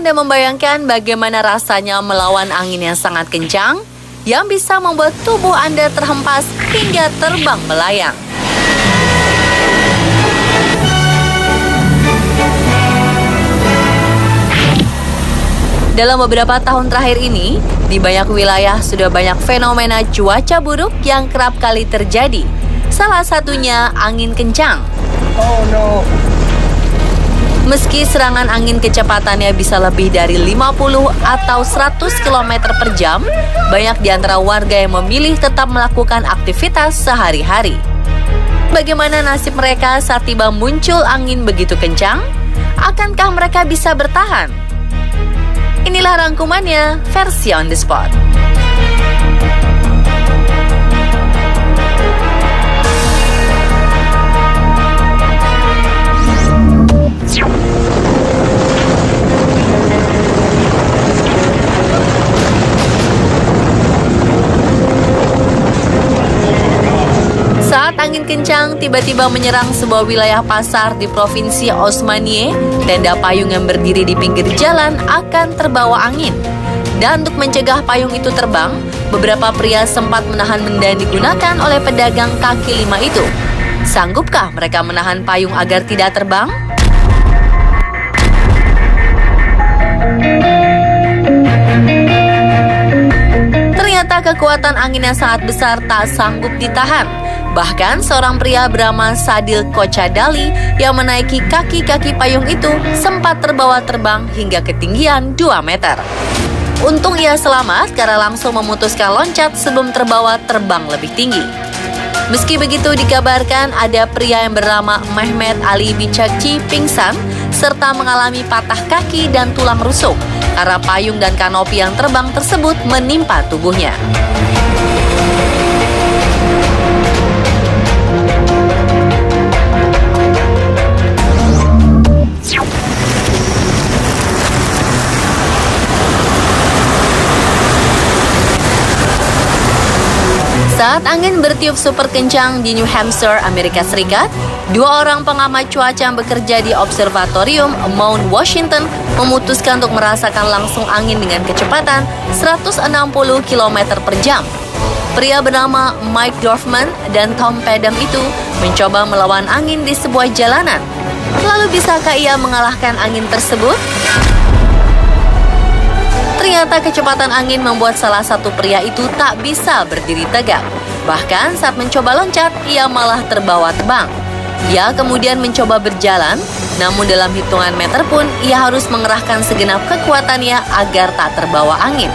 Anda membayangkan bagaimana rasanya melawan angin yang sangat kencang yang bisa membuat tubuh Anda terhempas hingga terbang melayang? Dalam beberapa tahun terakhir ini, di banyak wilayah sudah banyak fenomena cuaca buruk yang kerap kali terjadi. Salah satunya angin kencang. Oh no. Meski serangan angin kecepatannya bisa lebih dari 50 atau 100 km per jam, banyak di antara warga yang memilih tetap melakukan aktivitas sehari-hari. Bagaimana nasib mereka saat tiba muncul angin begitu kencang? Akankah mereka bisa bertahan? Inilah rangkumannya, versi On The Spot. Saat angin kencang tiba-tiba menyerang sebuah wilayah pasar di Provinsi Osmaniye, tenda payung yang berdiri di pinggir jalan akan terbawa angin. Dan untuk mencegah payung itu terbang, beberapa pria sempat menahan benda yang digunakan oleh pedagang kaki lima itu. Sanggupkah mereka menahan payung agar tidak terbang? Ternyata kekuatan angin yang sangat besar tak sanggup ditahan. Bahkan seorang pria bernama Sadil Kochadali yang menaiki kaki-kaki payung itu sempat terbawa terbang hingga ketinggian 2 meter. Untung ia selamat karena langsung memutuskan loncat sebelum terbawa terbang lebih tinggi. Meski begitu dikabarkan ada pria yang bernama Mehmet Ali Bicakci pingsan serta mengalami patah kaki dan tulang rusuk karena payung dan kanopi yang terbang tersebut menimpa tubuhnya. Saat angin bertiup super kencang di New Hampshire, Amerika Serikat, 2 orang pengamat cuaca yang bekerja di Observatorium Mount Washington memutuskan untuk merasakan langsung angin dengan kecepatan 160 km per jam. Pria bernama Mike Dorfman dan Tom Pedam itu mencoba melawan angin di sebuah jalanan. Lalu bisakah ia mengalahkan angin tersebut? Ternyata kecepatan angin membuat salah satu pria itu tak bisa berdiri tegak. Bahkan saat mencoba loncat, ia malah terbawa terbang. Ia kemudian mencoba berjalan, namun dalam hitungan meter pun ia harus mengerahkan segenap kekuatannya agar tak terbawa angin.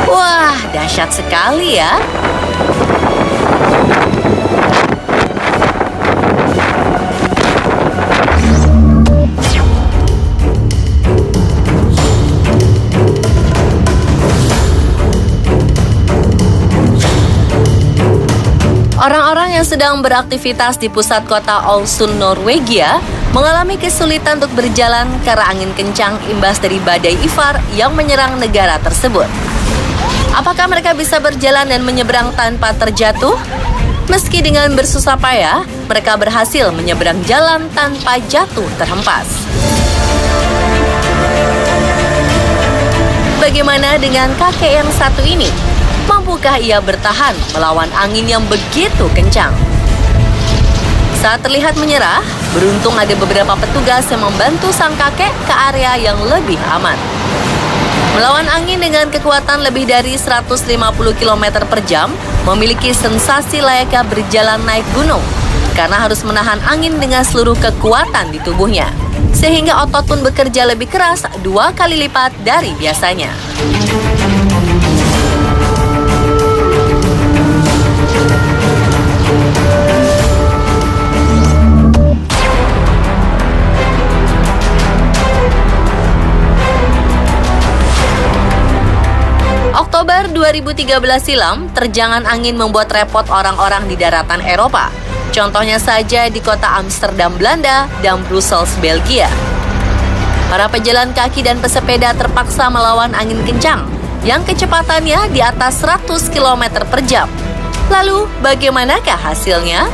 Wah, dahsyat sekali ya. Orang-orang yang sedang beraktivitas di pusat kota Ålesund, Norwegia, mengalami kesulitan untuk berjalan karena angin kencang imbas dari badai Ivar yang menyerang negara tersebut. Apakah mereka bisa berjalan dan menyeberang tanpa terjatuh? Meski dengan bersusah payah, mereka berhasil menyeberang jalan tanpa jatuh terhempas. Bagaimana dengan kakek yang satu ini? Mampukah ia bertahan melawan angin yang begitu kencang? Saat terlihat menyerah, beruntung ada beberapa petugas yang membantu sang kakek ke area yang lebih aman. Melawan angin dengan kekuatan lebih dari 150 km per jam memiliki sensasi layaknya berjalan naik gunung karena harus menahan angin dengan seluruh kekuatan di tubuhnya. Sehingga otot pun bekerja lebih keras 2 kali lipat dari biasanya. Oktober 2013 silam, terjangan angin membuat repot orang-orang di daratan Eropa. Contohnya saja di kota Amsterdam, Belanda, dan Brussels, Belgia. Para pejalan kaki dan pesepeda terpaksa melawan angin kencang, yang kecepatannya di atas 100 km per jam. Lalu, bagaimanakah hasilnya?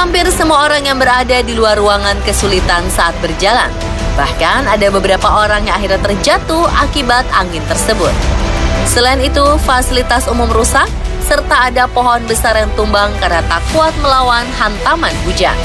Hampir semua orang yang berada di luar ruangan kesulitan saat berjalan. Bahkan ada beberapa orang yang akhirnya terjatuh akibat angin tersebut. Selain itu, fasilitas umum rusak, serta ada pohon besar yang tumbang karena tak kuat melawan hantaman hujan.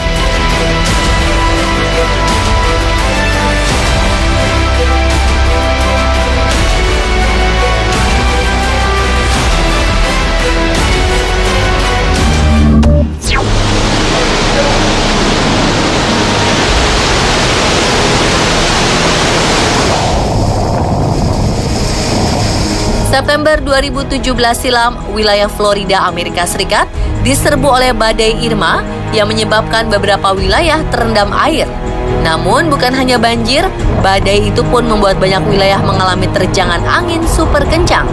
September 2017 silam, wilayah Florida, Amerika Serikat diserbu oleh badai Irma yang menyebabkan beberapa wilayah terendam air. Namun bukan hanya banjir, badai itu pun membuat banyak wilayah mengalami terjangan angin super kencang.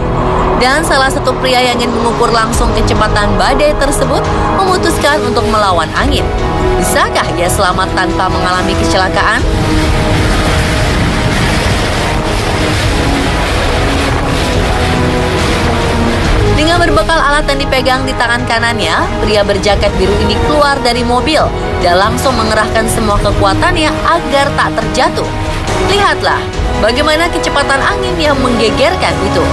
Dan salah satu pria yang ingin mengukur langsung kecepatan badai tersebut memutuskan untuk melawan angin. Bisakah ia selamat tanpa mengalami kecelakaan? Dengan berbekal alat yang dipegang di tangan kanannya, pria berjaket biru ini keluar dari mobil dan langsung mengerahkan semua kekuatannya agar tak terjatuh. Lihatlah bagaimana kecepatan angin yang menggegerkan itu.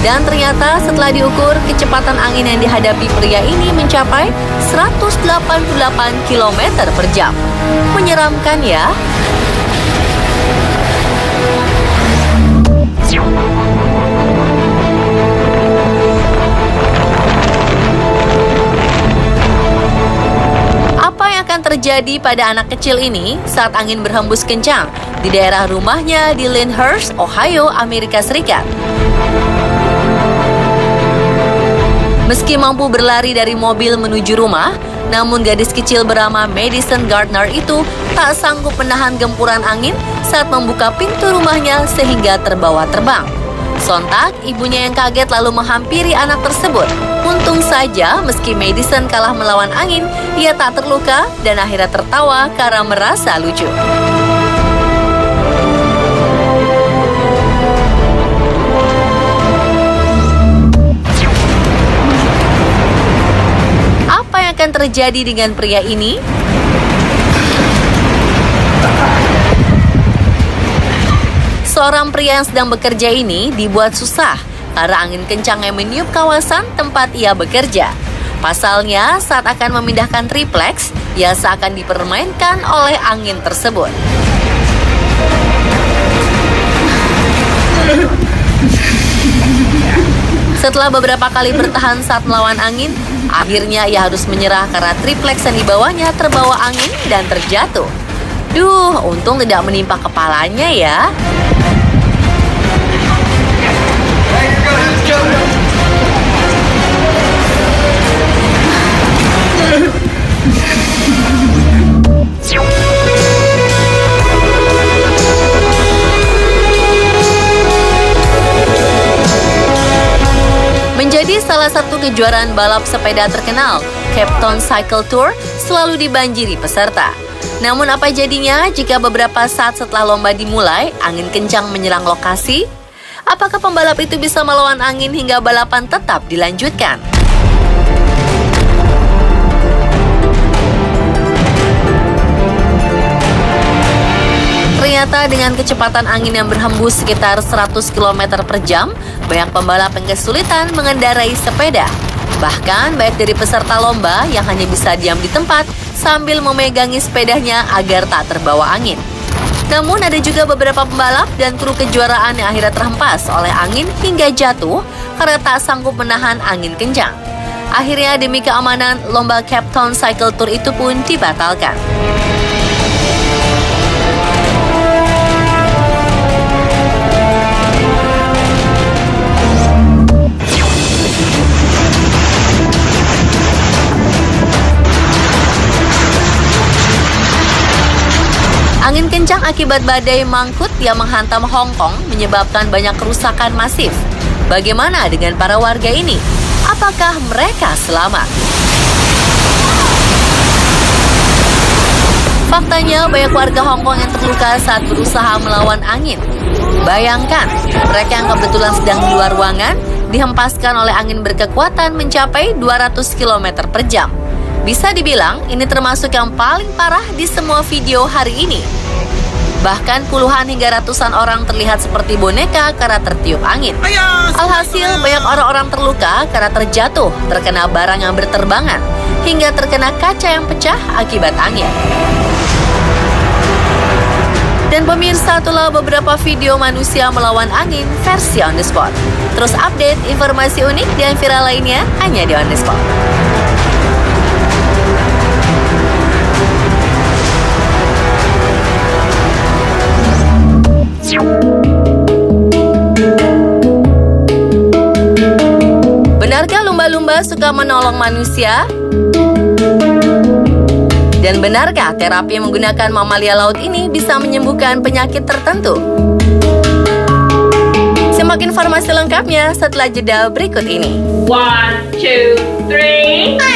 Dan ternyata setelah diukur, kecepatan angin yang dihadapi pria ini mencapai 188 km per jam. Menyeramkan ya? Terjadi pada anak kecil ini saat angin berhembus kencang di daerah rumahnya di Lyndhurst, Ohio, Amerika Serikat. Meski mampu berlari dari mobil menuju rumah, namun gadis kecil bernama Madison Gardner itu tak sanggup menahan gempuran angin saat membuka pintu rumahnya sehingga terbawa terbang. Sontak, ibunya yang kaget lalu menghampiri anak tersebut. Untung saja, meski Madison kalah melawan angin, ia tak terluka dan akhirnya tertawa karena merasa lucu. Apa yang akan terjadi dengan pria ini? Seorang pria yang sedang bekerja ini dibuat susah karena angin kencang yang meniup kawasan tempat ia bekerja. Pasalnya, saat akan memindahkan triplex, ia seakan dipermainkan oleh angin tersebut. Setelah beberapa kali bertahan saat melawan angin, akhirnya ia harus menyerah karena triplex yang dibawanya terbawa angin dan terjatuh. Duh, untung tidak menimpa kepalanya ya. Menjadi salah satu kejuaraan balap sepeda terkenal, Cape Town Cycle Tour selalu dibanjiri peserta. Namun apa jadinya jika beberapa saat setelah lomba dimulai, angin kencang menyerang lokasi? Apakah pembalap itu bisa melawan angin hingga balapan tetap dilanjutkan? Ternyata dengan kecepatan angin yang berhembus sekitar 100 km per jam, banyak pembalap yang kesulitan mengendarai sepeda. Bahkan baik dari peserta lomba yang hanya bisa diam di tempat sambil memegangi sepedanya agar tak terbawa angin. Namun ada juga beberapa pembalap dan kru kejuaraan yang akhirnya terhempas oleh angin hingga jatuh karena tak sanggup menahan angin kencang. Akhirnya demi keamanan, lomba Cape Town Cycle Tour itu pun dibatalkan. Angin kencang akibat badai mangkut yang menghantam Hong Kong menyebabkan banyak kerusakan masif. Bagaimana dengan para warga ini? Apakah mereka selamat? Faktanya banyak warga Hong Kong yang terluka saat berusaha melawan angin. Bayangkan, mereka yang kebetulan sedang di luar ruangan dihempaskan oleh angin berkekuatan mencapai 200 km per jam. Bisa dibilang ini termasuk yang paling parah di semua video hari ini. Bahkan puluhan hingga ratusan orang terlihat seperti boneka karena tertiup angin. Alhasil banyak orang-orang terluka karena terjatuh, terkena barang yang berterbangan, hingga terkena kaca yang pecah akibat angin. Dan pemirsa, itulah beberapa video manusia melawan angin versi On The Spot. Terus update informasi unik dan viral lainnya hanya di On The Spot. Benarkah lumba-lumba suka menolong manusia? Dan benarkah terapi menggunakan mamalia laut ini bisa menyembuhkan penyakit tertentu? Simak informasi lengkapnya setelah jeda berikut ini. 1, 2, 3.